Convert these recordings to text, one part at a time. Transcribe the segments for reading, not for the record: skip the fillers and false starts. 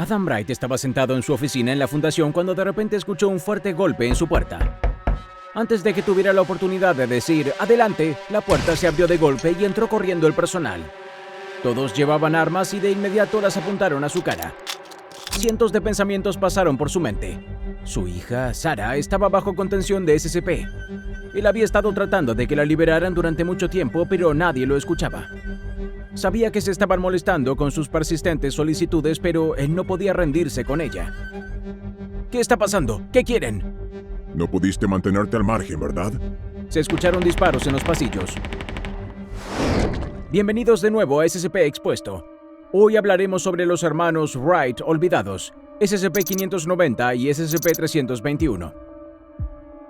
Adam Bright estaba sentado en su oficina en la fundación cuando de repente escuchó un fuerte golpe en su puerta. Antes de que tuviera la oportunidad de decir «adelante», la puerta se abrió de golpe y entró corriendo el personal. Todos llevaban armas y de inmediato las apuntaron a su cara. Cientos de pensamientos pasaron por su mente. Su hija, Sarah, estaba bajo contención de SCP. Él había estado tratando de que la liberaran durante mucho tiempo, pero nadie lo escuchaba. Sabía que se estaban molestando con sus persistentes solicitudes, pero él no podía rendirse con ella. ¿Qué está pasando? ¿Qué quieren? No pudiste mantenerte al margen, ¿verdad? Se escucharon disparos en los pasillos. Bienvenidos de nuevo a SCP Expuesto. Hoy hablaremos sobre los hermanos Wright olvidados, SCP-590 y SCP-321.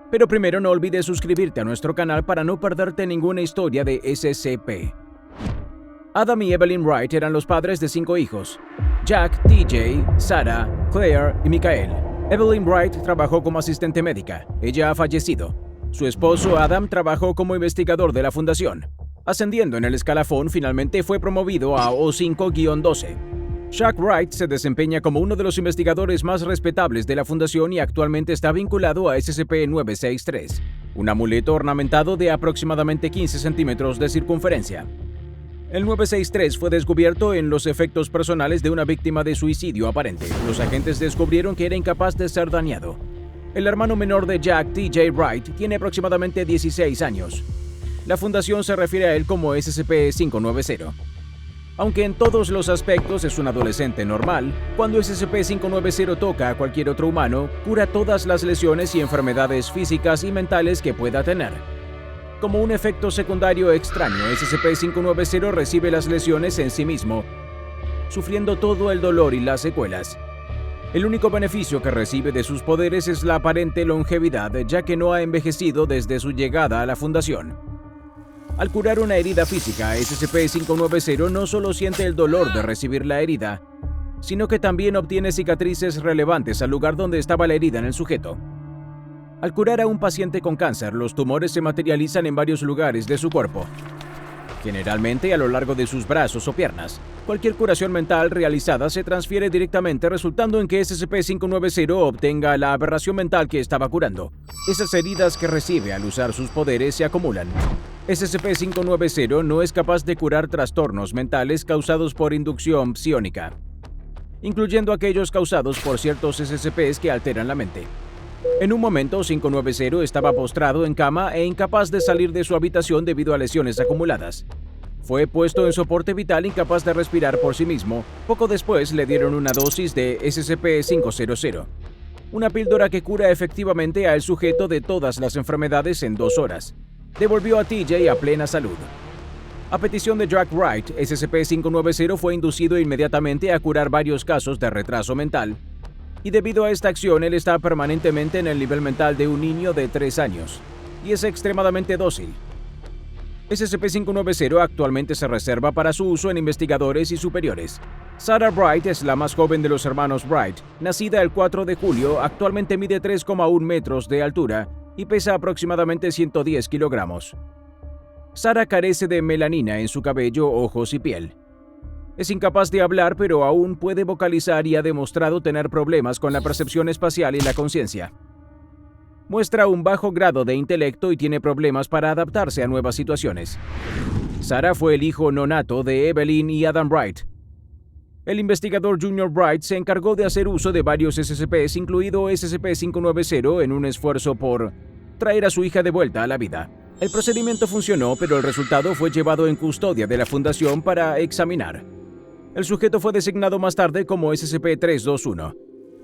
Pero primero no olvides suscribirte a nuestro canal para no perderte ninguna historia de SCP. Adam y Evelyn Wright eran los padres de 5 hijos: Jack, TJ, Sarah, Claire y Michael. Evelyn Wright trabajó como asistente médica. Ella ha fallecido. Su esposo Adam trabajó como investigador de la fundación. Ascendiendo en el escalafón, finalmente fue promovido a O5-12. Jack Wright se desempeña como uno de los investigadores más respetables de la fundación y actualmente está vinculado a SCP-963, un amuleto ornamentado de aproximadamente 15 centímetros de circunferencia. El 963 fue descubierto en los efectos personales de una víctima de suicidio aparente. Los agentes descubrieron que era incapaz de ser dañado. El hermano menor de Jack, TJ Wright, tiene aproximadamente 16 años. La fundación se refiere a él como SCP-590. Aunque en todos los aspectos es un adolescente normal, cuando SCP-590 toca a cualquier otro humano, cura todas las lesiones y enfermedades físicas y mentales que pueda tener. Como un efecto secundario extraño, SCP-590 recibe las lesiones en sí mismo, sufriendo todo el dolor y las secuelas. El único beneficio que recibe de sus poderes es la aparente longevidad, ya que no ha envejecido desde su llegada a la fundación. Al curar una herida física, SCP-590 no solo siente el dolor de recibir la herida, sino que también obtiene cicatrices relevantes al lugar donde estaba la herida en el sujeto. Al curar a un paciente con cáncer, los tumores se materializan en varios lugares de su cuerpo, generalmente a lo largo de sus brazos o piernas. Cualquier curación mental realizada se transfiere directamente, resultando en que SCP-590 obtenga la aberración mental que estaba curando. Esas heridas que recibe al usar sus poderes se acumulan. SCP-590 no es capaz de curar trastornos mentales causados por inducción psiónica, incluyendo aquellos causados por ciertos SCPs que alteran la mente. En un momento, 590 estaba postrado en cama e incapaz de salir de su habitación debido a lesiones acumuladas. Fue puesto en soporte vital, incapaz de respirar por sí mismo. Poco después le dieron una dosis de SCP-500, una píldora que cura efectivamente al sujeto de todas las enfermedades en 2 horas. Devolvió a TJ a plena salud. A petición de Jack Wright, SCP-590 fue inducido inmediatamente a curar varios casos de retraso mental, y debido a esta acción él está permanentemente en el nivel mental de un niño de 3 años, y es extremadamente dócil. SCP-590 actualmente se reserva para su uso en investigadores y superiores. Sarah Wright es la más joven de los hermanos Wright, nacida el 4 de julio, actualmente mide 3,1 metros de altura y pesa aproximadamente 110 kilogramos. Sarah carece de melanina en su cabello, ojos y piel. Es incapaz de hablar, pero aún puede vocalizar y ha demostrado tener problemas con la percepción espacial y la conciencia. Muestra un bajo grado de intelecto y tiene problemas para adaptarse a nuevas situaciones. Sarah fue el hijo no nato de Evelyn y Adam Wright. El investigador Junior Wright se encargó de hacer uso de varios SCPs, incluido SCP-590, en un esfuerzo por traer a su hija de vuelta a la vida. El procedimiento funcionó, pero el resultado fue llevado en custodia de la fundación para examinar. El sujeto fue designado más tarde como SCP-321.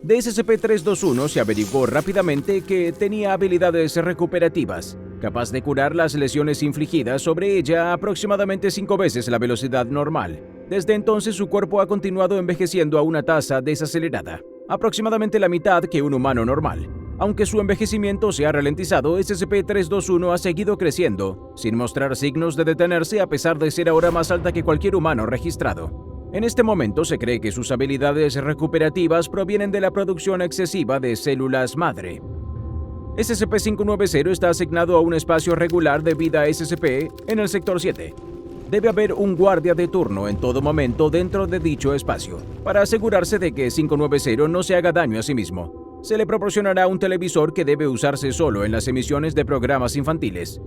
De SCP-321 se averiguó rápidamente que tenía habilidades recuperativas, capaz de curar las lesiones infligidas sobre ella aproximadamente 5 veces la velocidad normal. Desde entonces su cuerpo ha continuado envejeciendo a una tasa desacelerada, aproximadamente la mitad que un humano normal. Aunque su envejecimiento se ha ralentizado, SCP-321 ha seguido creciendo, sin mostrar signos de detenerse a pesar de ser ahora más alta que cualquier humano registrado. En este momento se cree que sus habilidades recuperativas provienen de la producción excesiva de células madre. SCP-590 está asignado a un espacio regular de vida SCP en el Sector 7. Debe haber un guardia de turno en todo momento dentro de dicho espacio, para asegurarse de que 590 no se haga daño a sí mismo. Se le proporcionará un televisor que debe usarse solo en las emisiones de programas infantiles.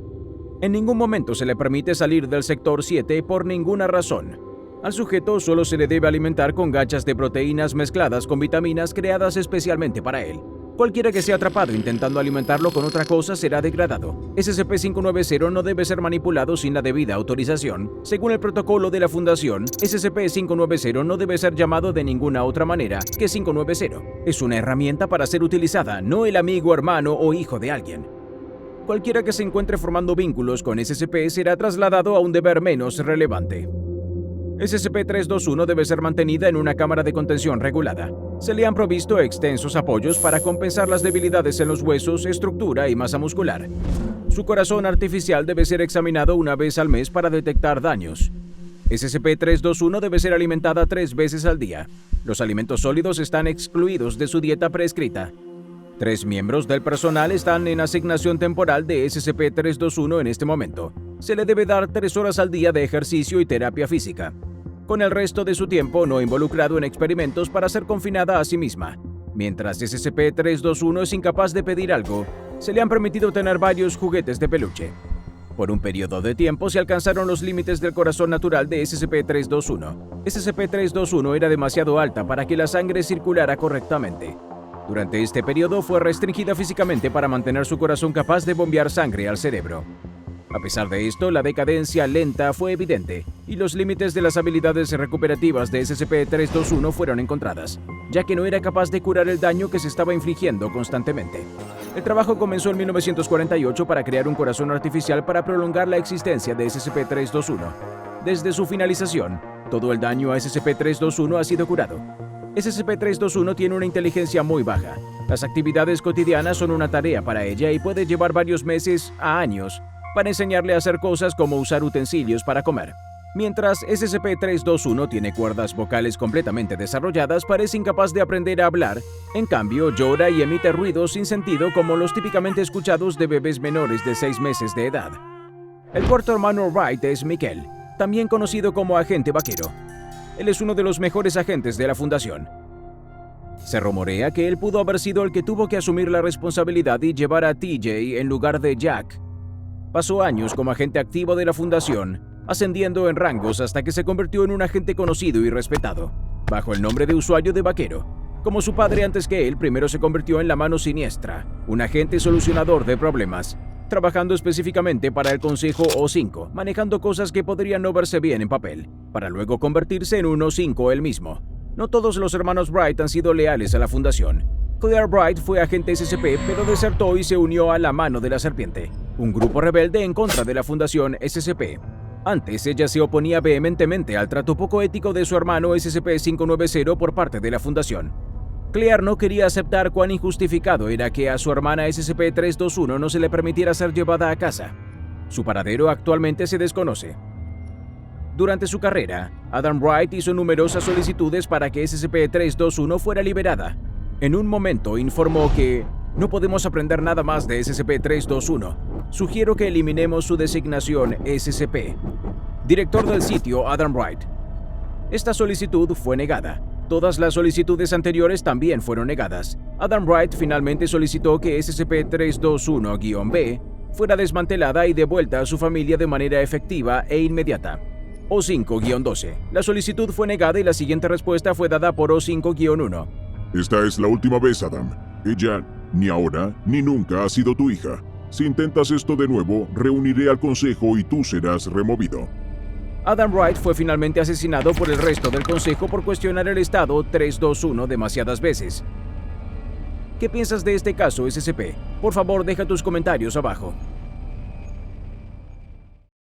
En ningún momento se le permite salir del sector 7 por ninguna razón. Al sujeto solo se le debe alimentar con gachas de proteínas mezcladas con vitaminas creadas especialmente para él. Cualquiera que sea atrapado intentando alimentarlo con otra cosa será degradado. SCP-590 no debe ser manipulado sin la debida autorización. Según el protocolo de la Fundación, SCP-590 no debe ser llamado de ninguna otra manera que 590. Es una herramienta para ser utilizada, no el amigo, hermano o hijo de alguien. Cualquiera que se encuentre formando vínculos con SCP será trasladado a un deber menos relevante. SCP-321 debe ser mantenida en una cámara de contención regulada. Se le han provisto extensos apoyos para compensar las debilidades en los huesos, estructura y masa muscular. Su corazón artificial debe ser examinado una vez al mes para detectar daños. SCP-321 debe ser alimentada 3 veces al día. Los alimentos sólidos están excluidos de su dieta prescrita. 3 miembros del personal están en asignación temporal de SCP-321 en este momento. Se le debe dar 3 horas al día de ejercicio y terapia física, con el resto de su tiempo no involucrado en experimentos para ser confinada a sí misma. Mientras SCP-321 es incapaz de pedir algo, se le han permitido tener varios juguetes de peluche. Por un periodo de tiempo se alcanzaron los límites del corazón natural de SCP-321. SCP-321 era demasiado alta para que la sangre circulara correctamente. Durante este periodo fue restringida físicamente para mantener su corazón capaz de bombear sangre al cerebro. A pesar de esto, la decadencia lenta fue evidente y los límites de las habilidades recuperativas de SCP-321 fueron encontradas, ya que no era capaz de curar el daño que se estaba infligiendo constantemente. El trabajo comenzó en 1948 para crear un corazón artificial para prolongar la existencia de SCP-321. Desde su finalización, todo el daño a SCP-321 ha sido curado. SCP-321 tiene una inteligencia muy baja. Las actividades cotidianas son una tarea para ella y puede llevar varios meses a años para enseñarle a hacer cosas como usar utensilios para comer. Mientras SCP-321 tiene cuerdas vocales completamente desarrolladas, parece incapaz de aprender a hablar. En cambio, llora y emite ruidos sin sentido como los típicamente escuchados de bebés menores de 6 meses de edad. El cuarto hermano Wright es Mikel, también conocido como Agente Vaquero. Él es uno de los mejores agentes de la Fundación. Se rumorea que él pudo haber sido el que tuvo que asumir la responsabilidad y llevar a TJ en lugar de Jack. Pasó años como agente activo de la Fundación, ascendiendo en rangos hasta que se convirtió en un agente conocido y respetado, bajo el nombre de usuario de Vaquero. Como su padre antes que él, primero se convirtió en la mano siniestra, un agente solucionador de problemas, trabajando específicamente para el Consejo O5, manejando cosas que podrían no verse bien en papel, para luego convertirse en un O5 él mismo. No todos los hermanos Bright han sido leales a la Fundación. Claire Bright fue agente SCP, pero desertó y se unió a la Mano de la Serpiente, un grupo rebelde en contra de la Fundación SCP. Antes, ella se oponía vehementemente al trato poco ético de su hermano SCP-590 por parte de la Fundación. Claire no quería aceptar cuán injustificado era que a su hermana SCP-321 no se le permitiera ser llevada a casa. Su paradero actualmente se desconoce. Durante su carrera, Adam Wright hizo numerosas solicitudes para que SCP-321 fuera liberada. En un momento informó que no podemos aprender nada más de SCP-321. Sugiero que eliminemos su designación SCP. Director del sitio Adam Wright. Esta solicitud fue negada. Todas las solicitudes anteriores también fueron negadas. Adam Wright finalmente solicitó que SCP-321-B fuera desmantelada y devuelta a su familia de manera efectiva e inmediata. O5-12. La solicitud fue negada y la siguiente respuesta fue dada por O5-1. Esta es la última vez, Adam. Ella, ni ahora, ni nunca ha sido tu hija. Si intentas esto de nuevo, reuniré al Consejo y tú serás removido. Adam Wright fue finalmente asesinado por el resto del Consejo por cuestionar el Estado 321 demasiadas veces. ¿Qué piensas de este caso, SCP? Por favor, deja tus comentarios abajo.